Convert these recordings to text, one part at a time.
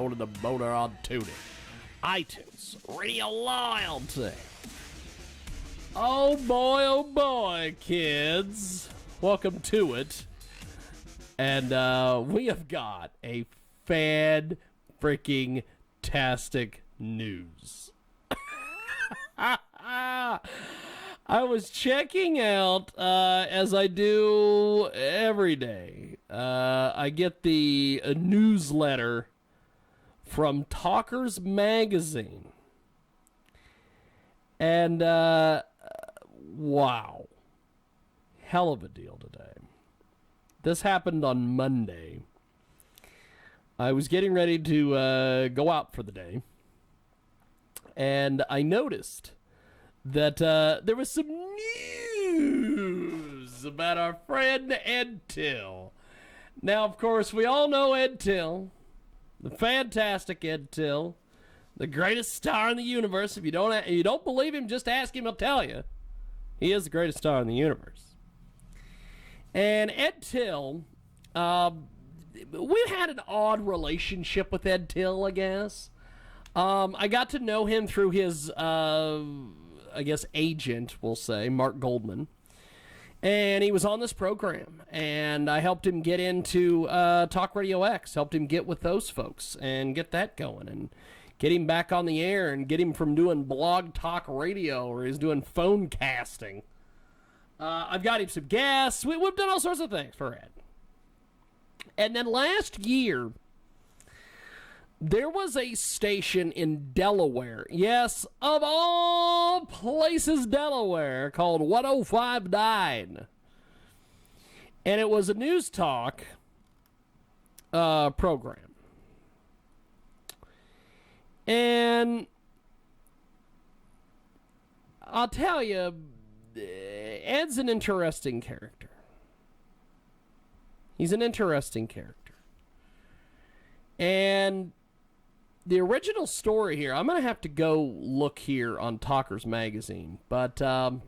episode of the Boner on Tuning. iTunes, Radio Loyalty. Oh boy, kids. Welcome to it. And we have got a fan-freaking-tastic news. I was checking out, as I do every day. I get the newsletter from Talkers Magazine. And, wow. Hell of a deal today. This happened on Monday. I was getting ready to go out for the day. And I noticed that there was some news about our friend Ed Tyll. Now, of course, we all know Ed Tyll, the fantastic Ed Tyll, the greatest star in the universe. If you don't believe him, just ask him, he'll tell you. He is the greatest star in the universe. And Ed Tyll, we've had an odd relationship with Ed Tyll, I guess. I got to know him through his, I guess, agent, we'll say, Mark Goldman. And he was on this program. And I helped him get into Talk Radio X. Helped him get with those folks and get that going. And get him back on the air and get him from doing blog talk radio where he's doing phone casting. I've got him some guests. We've done all sorts of things for Ed. And then last year, there was a station in Delaware, yes, of all places, Delaware, called 1059. And it was a news talk program. And I'll tell you, Ed's an interesting character. He's an interesting character. And the original story here, I'm going to have to go look here on Talkers Magazine, but the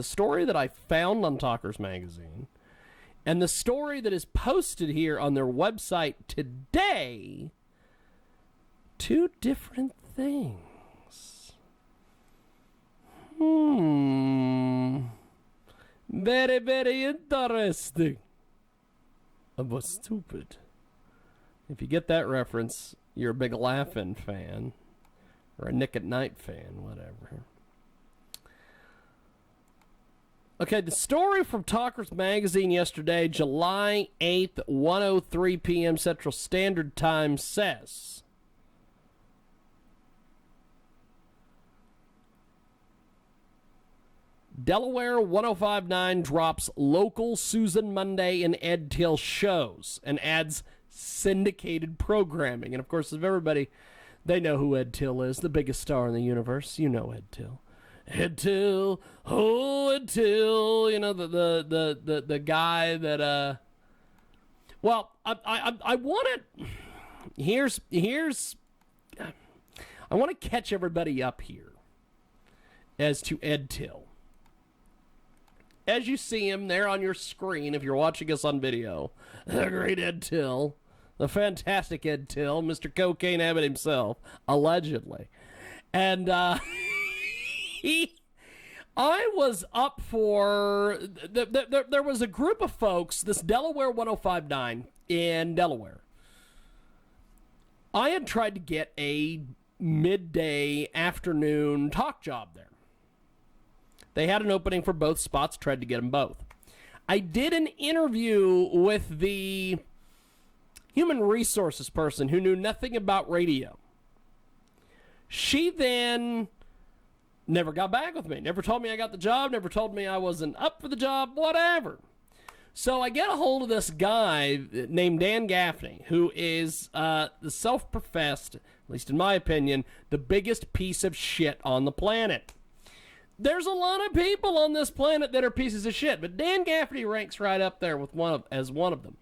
story that I found on Talkers Magazine and the story that is posted here on their website today, two different things. Very, very interesting. But stupid. If you get that reference, you're a big Laugh-In fan. Or a Nick at Night fan, whatever. Okay, the story from Talkers Magazine yesterday, July 8th, 1:03 p.m. Central Standard Time says, Delaware 1059 drops local Susan Monday and Ed Tyll shows and adds syndicated programming. And of course, if everybody, they know who Ed Tyll is, the biggest star in the universe. You know Ed Tyll. Ed Tyll, oh Ed Tyll, you know, the guy that well, I want to I want to catch everybody up here as to Ed Tyll. As you see him there on your screen, if you're watching us on video, the great Ed Tyll, the fantastic Ed Tyll, Mr. Cocaine Abbott himself, allegedly. And I was up for, there was a group of folks, this Delaware 1059 in Delaware. I had tried to get a midday afternoon talk job there. They had an opening for both spots, tried to get them both. I did an interview with the human resources person who knew nothing about radio. She then never got back with me, never told me I got the job, never told me I wasn't up for the job, whatever. So I get a hold of this guy named Dan Gaffney, who is the self-professed, at least in my opinion, the biggest piece of shit on the planet. There's a lot of people on this planet that are pieces of shit, but Dan Gaffney ranks right up there with as one of them.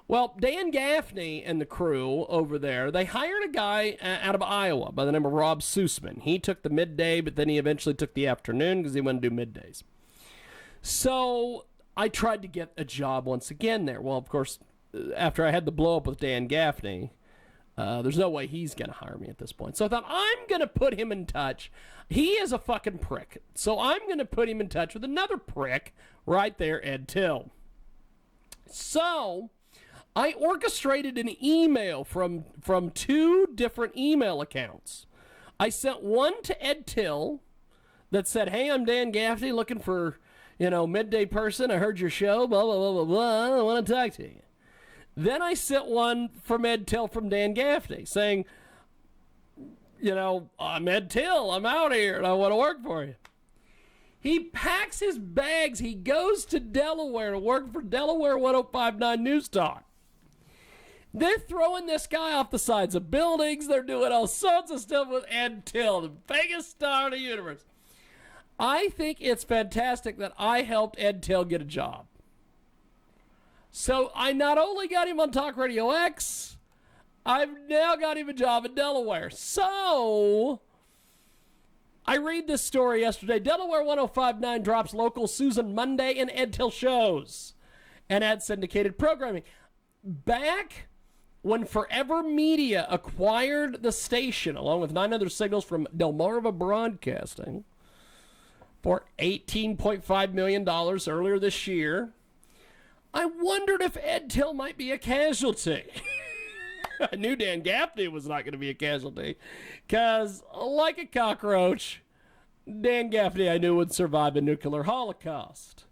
Well, Dan Gaffney and the crew over there, they hired a guy out of Iowa by the name of Rob Sussman. He took the midday, but then he eventually took the afternoon because he wanted to do middays. So I tried to get a job once again there. Well, of course, after I had the blow up with Dan Gaffney, There's no way he's going to hire me at this point. So I thought, I'm going to put him in touch. He is a fucking prick. So I'm going to put him in touch with another prick right there, Ed Tyll. So I orchestrated an email from 2 different email accounts. I sent one to Ed Tyll that said, hey, I'm Dan Gaffney looking for, midday person. I heard your show, blah, blah, blah, blah, blah. I want to talk to you. Then I sent one from Ed Tyll from Dan Gaffney saying, I'm Ed Tyll. I'm out here and I want to work for you. He packs his bags. He goes to Delaware to work for Delaware 1059 News Talk. They're throwing this guy off the sides of buildings. They're doing all sorts of stuff with Ed Tyll, the biggest star in the universe. I think it's fantastic that I helped Ed Tyll get a job. So I not only got him on Talk Radio X, I've now got him a job in Delaware. So I read this story yesterday. Delaware 1059 drops local Susan Monday and Ed Tyll shows and ad syndicated programming. Back when Forever Media acquired the station, along with 9 other signals from Delmarva Broadcasting, for $18.5 million earlier this year, I wondered if Ed Tyll might be a casualty. I knew Dan Gaffney was not going to be a casualty, because, like a cockroach, Dan Gaffney I knew would survive a nuclear holocaust.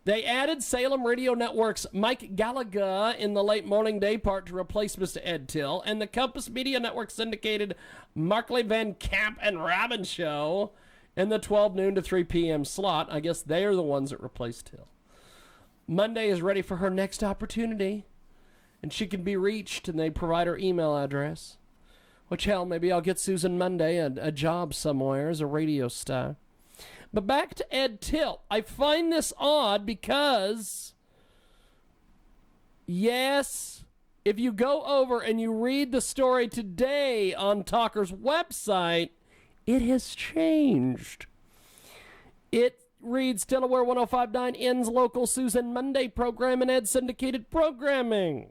They added Salem Radio Network's Mike Gallagher in the late morning day part to replace Mr. Ed Tyll, and the Compass Media Network syndicated Markley Van Camp and Robin show in the 12 noon to 3 p.m. slot. I guess they are the ones that replaced Tyll. Monday is ready for her next opportunity, and she can be reached, and they provide her email address. Which, hell, maybe I'll get Susan Monday a job somewhere as a radio star. But back to Ed Tyll. I find this odd because, yes, if you go over and you read the story today on Talker's website, it has changed. It reads, Delaware 1059 ends local Susan Monday program and ad syndicated programming.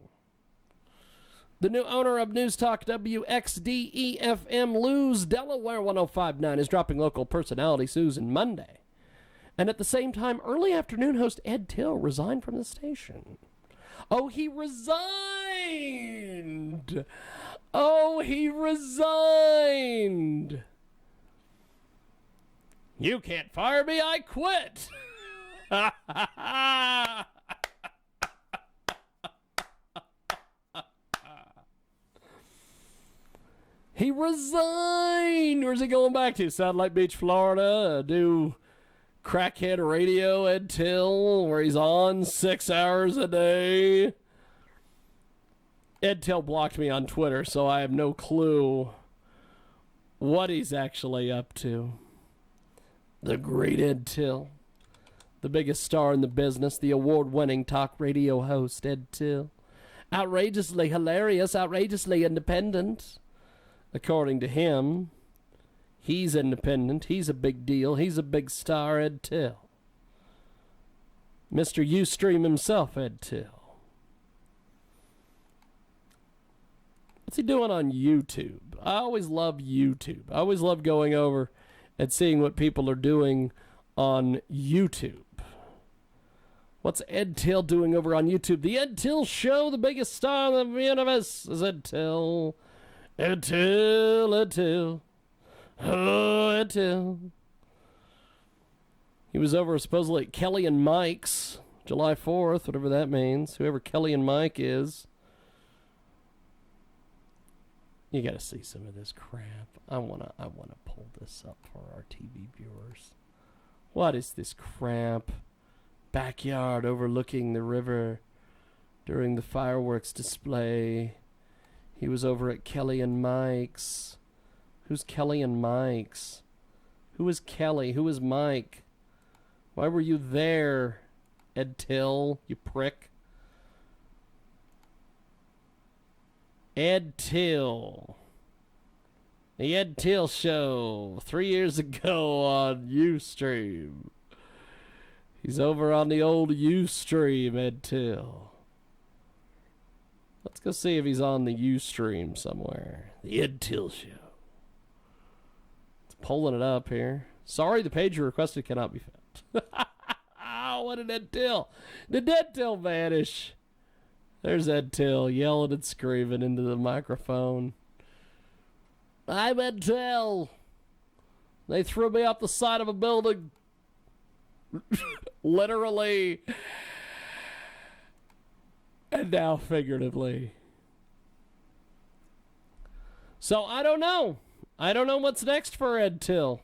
The new owner of News Talk WXDE-FM Lose Delaware 1059 is dropping local personality Susan Monday. And at the same time, early afternoon host Ed Tyll resigned from the station. Oh, he resigned! Oh, he resigned! You can't fire me, I quit! He resigned! Where's he going back to? Satellite Beach, Florida? Do crackhead radio, Ed Tyll, where he's on 6 hours a day? Ed Tyll blocked me on Twitter, so I have no clue what he's actually up to. The great Ed Tyll. The biggest star in the business, the award-winning talk radio host, Ed Tyll. Outrageously hilarious, outrageously independent. According to him, he's independent. He's a big deal. He's a big star, Ed Tyll. Mr. Ustream himself, Ed Tyll. What's he doing on YouTube? I always love YouTube. I always love going over and seeing what people are doing on YouTube. What's Ed Tyll doing over on YouTube? The Ed Tyll Show, the biggest star in the universe, is Ed Tyll. Ed Tyll, Ed Tyll. Oh, Ed Tyll. He was over supposedly at Kelly and Mike's, July 4th, whatever that means. Whoever Kelly and Mike is. You got to see some of this crap. I wanna pull this up for our TV viewers. What is this crap? Backyard overlooking the river during the fireworks display. He was over at Kelly and Mike's. Who's Kelly and Mike's? Who is Kelly? Who is Mike? Why were you there, Ed Tyll, you prick? Ed Tyll. The Ed Tyll Show, 3 years ago on Ustream. He's over on the old Ustream, Ed Tyll. Let's go see if he's on the Ustream somewhere. The Ed Tyll Show. It's pulling it up here. Sorry, the page you requested cannot be found. Oh, what an Ed Tyll. Did Ed Tyll vanish? There's Ed Tyll yelling and screaming into the microphone. I'm Ed Tyll. They threw me off the side of a building. Literally. And now figuratively. So I don't know. I don't know what's next for Ed Tyll.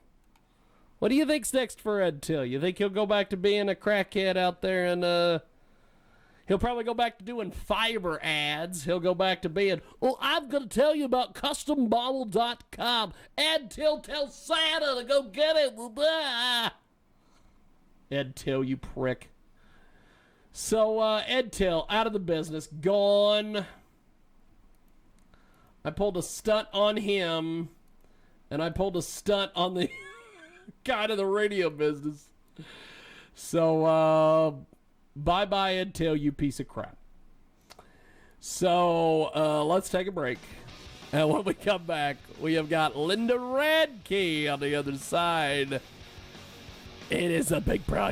What do you think's next for Ed Tyll? You think he'll go back to being a crackhead out there and he'll probably go back to doing fiber ads. He'll go back to being, well, I'm going to tell you about custombottle.com. Ed Tyll tells Santa to go get it. Blah. Ed Tyll, you prick. So, Ed Tyll, out of the business, gone. I pulled a stunt on him, and I pulled a stunt on the guy in the radio business. So, bye-bye, Ed Tyll, you piece of crap. So, let's take a break. And when we come back, we have got Linda Radke on the other side. It is a big project.